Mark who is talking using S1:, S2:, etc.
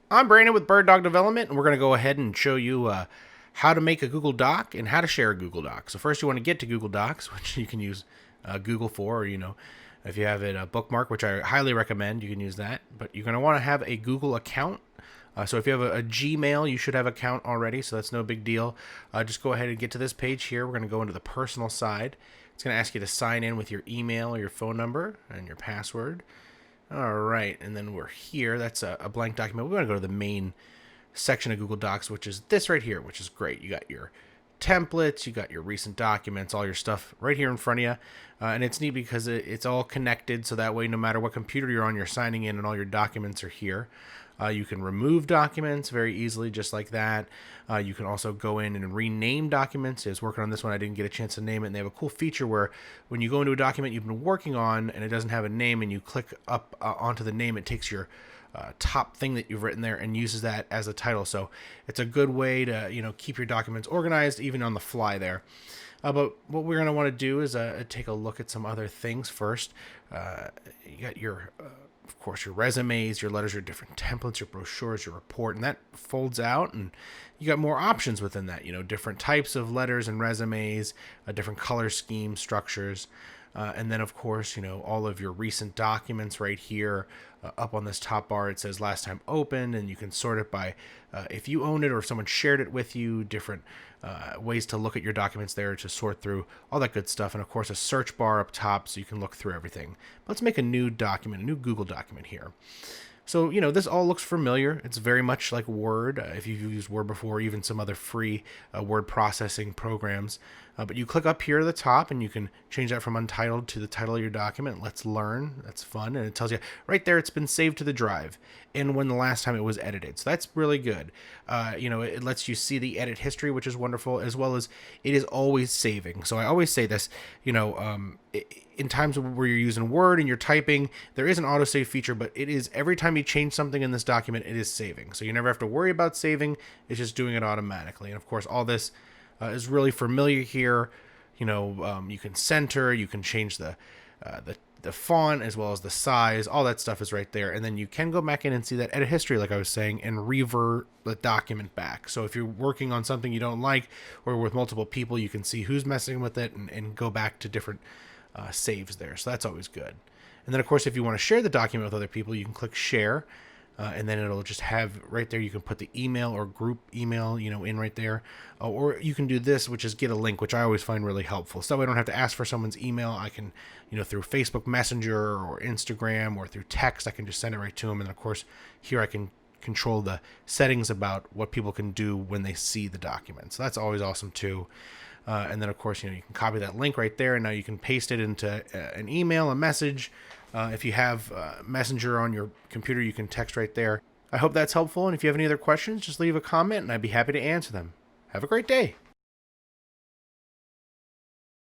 S1: I'm Brandon with Bird Dog Development, and we're going to go ahead and show you how to make a Google Doc and how to share a Google Doc. So first you want to get to Google Docs, which you can use Google for, or, if you have it a bookmark, which I highly recommend, you can use that. But you're going to want to have a Google account. So if you have a Gmail, you should have an account already, so that's no big deal. Just go ahead and get to this page here. We're going to go into the personal side. It's going to ask you to sign in with your email or your phone number and your password. All right, and then we're here. That's a blank document. We're going to go to the main section of Google Docs, which is this right here, which is great. You got your templates, you got your recent documents, all your stuff right here in front of you. And it's neat because it's all connected, so that way no matter what computer you're on, you're signing in and all your documents are here. You can remove documents very easily, just like that. You can also go in and rename documents. I was working on this one. I didn't get a chance to name it. And they have a cool feature where when you go into a document you've been working on and it doesn't have a name and you click up onto the name, it takes your top thing that you've written there and uses that as a title. So it's a good way to keep your documents organized even on the fly there. But what we're going to want to do is take a look at some other things first. You got your of course, your resumes, your letters, your different templates, your brochures, your report, and that folds out, and you got more options within that. Different types of letters and resumes, different color schemes, structures, and then of course, all of your recent documents right here. Up on this top bar, it says last time opened, and you can sort it by if you owned it or if someone shared it with you, different ways to look at your documents there to sort through all that good stuff. And of course, a search bar up top so you can look through everything. But let's make a new document, a new Google document here. So, this all looks familiar. It's very much like Word, if you've used Word before, even some other free word processing programs. But you click up here at the top and you can change that from untitled to the title of your document. Let's learn. That's fun. And it tells you right there it's been saved to the drive and when the last time it was edited. So that's really good. It lets you see the edit history, which is wonderful, as well as it is always saving. So I always say this, in times where you're using Word and you're typing, there is an autosave feature, but it is every time you change something in this document, it is saving. So you never have to worry about saving. It's just doing it automatically. And of course, all this is really familiar here. You can center, you can change the font as well as the size. All that stuff is right there. And then you can go back in and see that edit history, like I was saying, and revert the document back. So if you're working on something you don't like or with multiple people, you can see who's messing with it and go back to different saves there. So that's always good. And then of course, if you want to share the document with other people, you can click share, and then it'll just have right there. You can put the email or group email, in right there, or you can do this, which is get a link, which I always find really helpful. So I don't have to ask for someone's email. I can, through Facebook Messenger or Instagram or through text, I can just send it right to them. And of course, here I can control the settings about what people can do when they see the document. So that's always awesome too. And then, of course, you can copy that link right there, and now you can paste it into an email, a message. If you have Messenger on your computer, you can text right there. I hope that's helpful, and if you have any other questions, just leave a comment, and I'd be happy to answer them. Have a great day.